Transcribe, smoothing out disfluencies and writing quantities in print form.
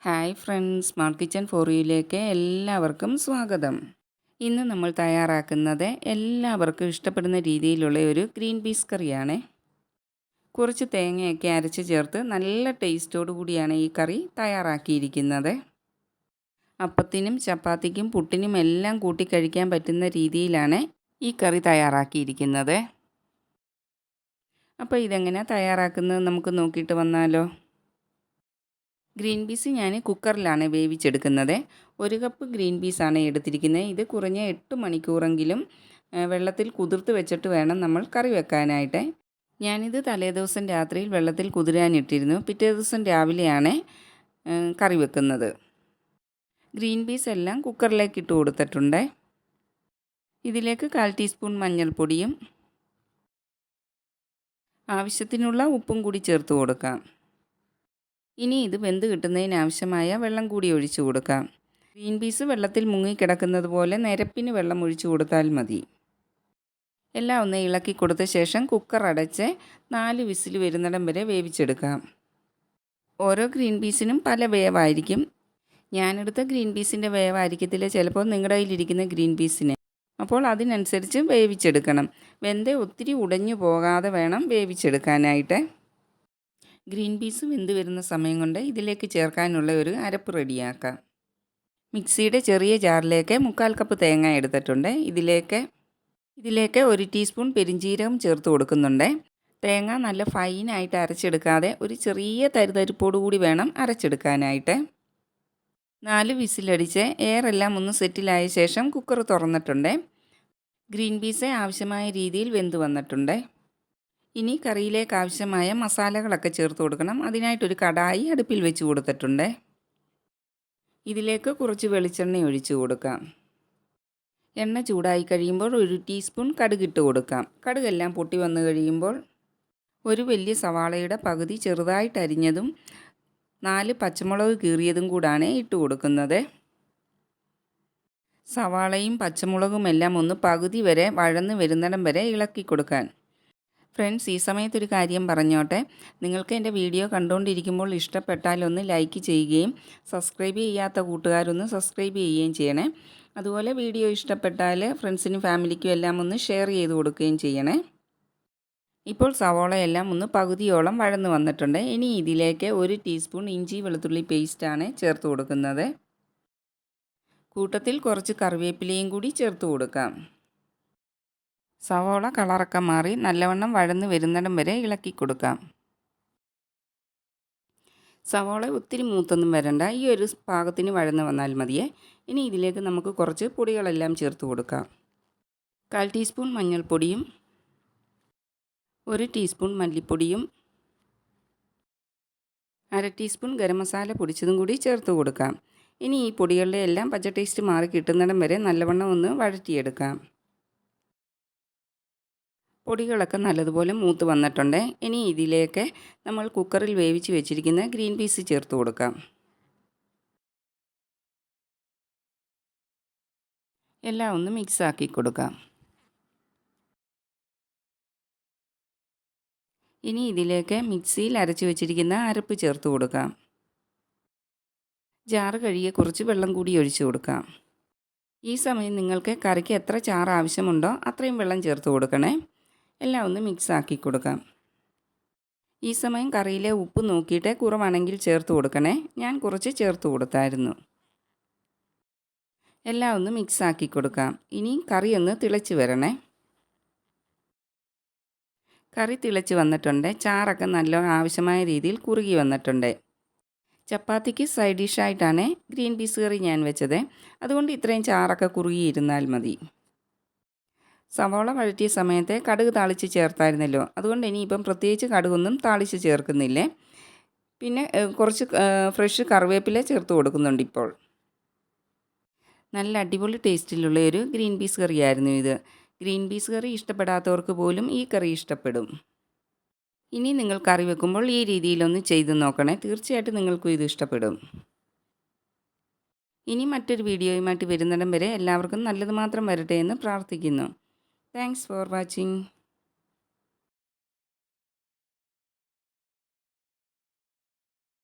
Hi friends, smart kitchen four യുയിലേക്ക് എല്ലാവർക്കും സ്വാഗതം. ഇന്ന് നമ്മൾ തയ്യാറാക്കുന്നത് എല്ലാവർക്കും ഇഷ്ടപ്പെടുന്ന രീതിയിലുള്ള ഒരു ഗ്രീൻ പീസ് കറിയാണ്. കുറച്ച് തേങ്ങയൊക്കെ അരച്ച് ചേർത്ത് നല്ല ടേസ്റ്റോടു കൂടിയാണ് ഈ കറി തയ്യാറാക്കിയിരിക്കുന്നത്. അപ്പത്തിനും ചപ്പാത്തിക്കും പുട്ടിനും എല്ലാം കൂട്ടി കഴിക്കാൻ പറ്റുന്ന രീതിയിലാണ് ഈ കറി തയ്യാറാക്കിയിരിക്കുന്നത്. അപ്പോൾ ഇതെങ്ങനെയാണ് തയ്യാറാക്കുന്നത് നമുക്ക് നോക്കിയിട്ട് വന്നാലോ. ഗ്രീൻ പീസ് ഞാൻ കുക്കറിലാണ് വേവിച്ചെടുക്കുന്നത്. 1 കപ്പ് ഗ്രീൻ പീസാണ് എടുത്തിരിക്കുന്നത്. ഇത് കുറഞ്ഞ 8 മണിക്കൂറെങ്കിലും വെള്ളത്തിൽ കുതിർത്ത് വെച്ചിട്ട് വേണം നമ്മൾ കറി വെക്കാനായിട്ട്. ഞാനിത് തലേദിവസം രാത്രിയിൽ വെള്ളത്തിൽ കുതിരാനിട്ടിരുന്നു. പിറ്റേ ദിവസം രാവിലെയാണ് കറി വെക്കുന്നത്. ഗ്രീൻ പീസ് എല്ലാം കുക്കറിലേക്ക് ഇട്ട് കൊടുത്തിട്ടുണ്ട്. ഇതിലേക്ക് 1/4 ടീസ്പൂൺ മഞ്ഞൾപ്പൊടിയും ആവശ്യത്തിനുള്ള ഉപ്പും കൂടി ചേർത്ത് കൊടുക്കാം. ഇനി ഇത് വെന്ത് കിട്ടുന്നതിനാവശ്യമായ വെള്ളം കൂടി ഒഴിച്ചു കൊടുക്കാം. ഗ്രീൻ പീസ് വെള്ളത്തിൽ മുങ്ങിക്കിടക്കുന്നത് പോലെ നിരപ്പിന് വെള്ളം ഒഴിച്ചു കൊടുത്താൽ മതി. എല്ലാം ഒന്ന് ഇളക്കി കൊടുത്ത ശേഷം കുക്കർ അടച്ച് 4 വിസിൽ വരുന്നിടം വരെ വേവിച്ചെടുക്കാം. ഓരോ ഗ്രീൻ പീസിനും പല വേവായിരിക്കും. ഞാനെടുത്ത ഗ്രീൻ പീസിൻ്റെ വേവായിരിക്കത്തില്ല ചിലപ്പോൾ നിങ്ങളുടെ കയ്യിലിരിക്കുന്ന ഗ്രീൻ പീസിന്. അപ്പോൾ അതിനനുസരിച്ച് വേവിച്ചെടുക്കണം. വെന്ത് ഒത്തിരി ഉടഞ്ഞു പോകാതെ വേണം വേവിച്ചെടുക്കാനായിട്ട്. ഗ്രീൻ പീസ് വെന്ത് വരുന്ന സമയം കൊണ്ട് ഇതിലേക്ക് ചേർക്കാനുള്ള ഒരു അരപ്പ് റെഡിയാക്കാം. മിക്സിയുടെ ചെറിയ ജാറിലേക്ക് 1/4 കപ്പ് തേങ്ങ എടുത്തിട്ടുണ്ട്. ഇതിലേക്ക് 1 ടീസ്പൂൺ പെരിഞ്ജീരകം ചേർത്ത് കൊടുക്കുന്നുണ്ട്. തേങ്ങ നല്ല ഫൈനായിട്ട് അരച്ചെടുക്കാതെ ഒരു ചെറിയ തരിതരിപ്പോടു കൂടി വേണം അരച്ചെടുക്കാനായിട്ട്. 4 വിസിലടിച്ച് എയറെല്ലാം ഒന്ന് സെറ്റിലായ ശേഷം കുക്കർ തുറന്നിട്ടുണ്ട്. ഗ്രീൻ പീസ് ആവശ്യമായ രീതിയിൽ വെന്ത് വന്നിട്ടുണ്ട്. ഇനി കറിയിലേക്ക് ആവശ്യമായ മസാലകളൊക്കെ ചേർത്ത് കൊടുക്കണം. അതിനായിട്ടൊരു കടായി അടുപ്പിൽ വെച്ച് കൊടുത്തിട്ടുണ്ട്. ഇതിലേക്ക് കുറച്ച് വെളിച്ചെണ്ണ ഒഴിച്ചു കൊടുക്കാം. എണ്ണ ചൂടായി കഴിയുമ്പോൾ 1 ടീസ്പൂൺ കടുകിട്ട് കൊടുക്കാം. കടുകെല്ലാം പൊട്ടി വന്നു കഴിയുമ്പോൾ ഒരു വലിയ സവാളയുടെ പകുതി ചെറുതായിട്ട് അരിഞ്ഞതും 4 പച്ചമുളക് കീറിയതും കൂടാണ് ഇട്ട് കൊടുക്കുന്നത്. സവാളയും പച്ചമുളകും എല്ലാം ഒന്ന് പകുതി വരെ വഴന്ന് വരുന്നിടം വരെ ഇളക്കി കൊടുക്കാൻ. ഫ്രണ്ട്സ്, ഈ സമയത്തൊരു കാര്യം പറഞ്ഞോട്ടെ. നിങ്ങൾക്ക് എൻ്റെ വീഡിയോ കണ്ടുകൊണ്ടിരിക്കുമ്പോൾ ഇഷ്ടപ്പെട്ടാൽ ഒന്ന് ലൈക്ക് ചെയ്യുകയും സബ്സ്ക്രൈബ് ചെയ്യാത്ത കൂട്ടുകാരൊന്ന് സബ്സ്ക്രൈബ് ചെയ്യുകയും ചെയ്യണേ. അതുപോലെ വീഡിയോ ഇഷ്ടപ്പെട്ടാൽ ഫ്രണ്ട്സിനും ഫാമിലിക്കും എല്ലാം ഒന്ന് ഷെയർ ചെയ്ത് കൊടുക്കുകയും ചെയ്യണേ. ഇപ്പോൾ സവോളയെല്ലാം ഒന്ന് പകുതിയോളം വഴന്ന് വന്നിട്ടുണ്ട്. ഇനി ഇതിലേക്ക് 1 ടീസ്പൂൺ ഇഞ്ചി വെളുത്തുള്ളി പേസ്റ്റാണ് ചേർത്ത് കൊടുക്കുന്നത്. കൂട്ടത്തിൽ കുറച്ച് കറിവേപ്പിലയും കൂടി ചേർത്ത് കൊടുക്കാം. സവോള കളറൊക്കെ മാറി നല്ലവണ്ണം വഴന്ന് വരുന്നിടം വരെ ഇളക്കി കൊടുക്കാം. സവോള ഒത്തിരി മൂത്തൊന്നും വരണ്ട, ഈ ഒരു പാകത്തിന് വഴന്ന് വന്നാൽ മതിയേ. ഇനി ഇതിലേക്ക് നമുക്ക് കുറച്ച് പൊടികളെല്ലാം ചേർത്ത് കൊടുക്കാം. 1/4 ടീസ്പൂൺ മഞ്ഞൾപ്പൊടിയും 1 ടീസ്പൂൺ മല്ലിപ്പൊടിയും 1/2 ടീസ്പൂൺ ഗരം മസാല പൊടിച്ചതും കൂടി ചേർത്ത് കൊടുക്കാം. ഇനി ഈ പൊടികളുടെ എല്ലാം പച്ച ടേസ്റ്റ് മാറി കിട്ടുന്നിടം വരെ നല്ലവണ്ണം ഒന്ന് വഴറ്റിയെടുക്കാം. പൊടികളൊക്കെ നല്ലതുപോലെ മൂത്ത് വന്നിട്ടുണ്ട്. ഇനി ഇതിലേക്ക് നമ്മൾ കുക്കറിൽ വേവിച്ച് വെച്ചിരിക്കുന്ന ഗ്രീൻ പീസ് ചേർത്ത് കൊടുക്കാം. എല്ലാം ഒന്ന് മിക്സാക്കി കൊടുക്കാം. ഇനി ഇതിലേക്ക് മിക്സിയിൽ അരച്ച് വെച്ചിരിക്കുന്ന അരപ്പ് ചേർത്ത് കൊടുക്കാം. ജാറ് കഴുകിയ കുറച്ച് വെള്ളം കൂടി ഒഴിച്ചു കൊടുക്കാം. ഈ സമയം നിങ്ങൾക്ക് കറിക്ക് എത്ര ചാറ് ആവശ്യമുണ്ടോ അത്രയും വെള്ളം ചേർത്ത് കൊടുക്കണേ. എല്ലാം ഒന്ന് മിക്സാക്കി കൊടുക്കാം. ഈ സമയം കറിയിലെ ഉപ്പ് നോക്കിയിട്ട് കുറവാണെങ്കിൽ ചേർത്ത് കൊടുക്കണേ. ഞാൻ കുറച്ച് ചേർത്ത് കൊടുത്തായിരുന്നു. എല്ലാം ഒന്ന് മിക്സാക്കി കൊടുക്കാം. ഇനി കറി ഒന്ന് തിളച്ച് വരണേ. കറി തിളച്ച് വന്നിട്ടുണ്ട്. ചാറൊക്കെ നല്ല ആവശ്യമായ രീതിയിൽ കുറുകി വന്നിട്ടുണ്ട്. ചപ്പാത്തിക്ക് സൈഡ് ഡിഷായിട്ടാണ് ഗ്രീൻ പീസ് കറി ഞാൻ വെച്ചത്. അതുകൊണ്ട് ഇത്രയും ചാറൊക്കെ കുറുകിയിരുന്നാൽ മതി. സവാള വഴറ്റിയ സമയത്ത് കടുക് താളിച്ച് ചേർത്തായിരുന്നല്ലോ, അതുകൊണ്ട് ഇനിയിപ്പം പ്രത്യേകിച്ച് കടുകൊന്നും താളിച്ച് ചേർക്കുന്നില്ലേ. പിന്നെ കുറച്ച് ഫ്രഷ് കറിവേപ്പില ചേർത്ത് കൊടുക്കുന്നുണ്ട്. ഇപ്പോൾ നല്ല അടിപൊളി ടേസ്റ്റിലുള്ള ഒരു ഗ്രീൻ പീസ് കറിയായിരുന്നു ഇത്. ഗ്രീൻ പീസ് കറി ഇഷ്ടപ്പെടാത്തവർക്ക് പോലും ഈ കറി ഇഷ്ടപ്പെടും. ഇനി നിങ്ങൾ കറി വെക്കുമ്പോൾ ഈ രീതിയിലൊന്ന് ചെയ്ത് നോക്കണേ. തീർച്ചയായിട്ടും നിങ്ങൾക്കും ഇത് ഇഷ്ടപ്പെടും. ഇനി മറ്റൊരു വീഡിയോയുമായിട്ട് വരുന്നിടം വരെ എല്ലാവർക്കും നല്ലത് മാത്രം വരട്ടെ എന്ന് പ്രാർത്ഥിക്കുന്നു. Thanks for watching.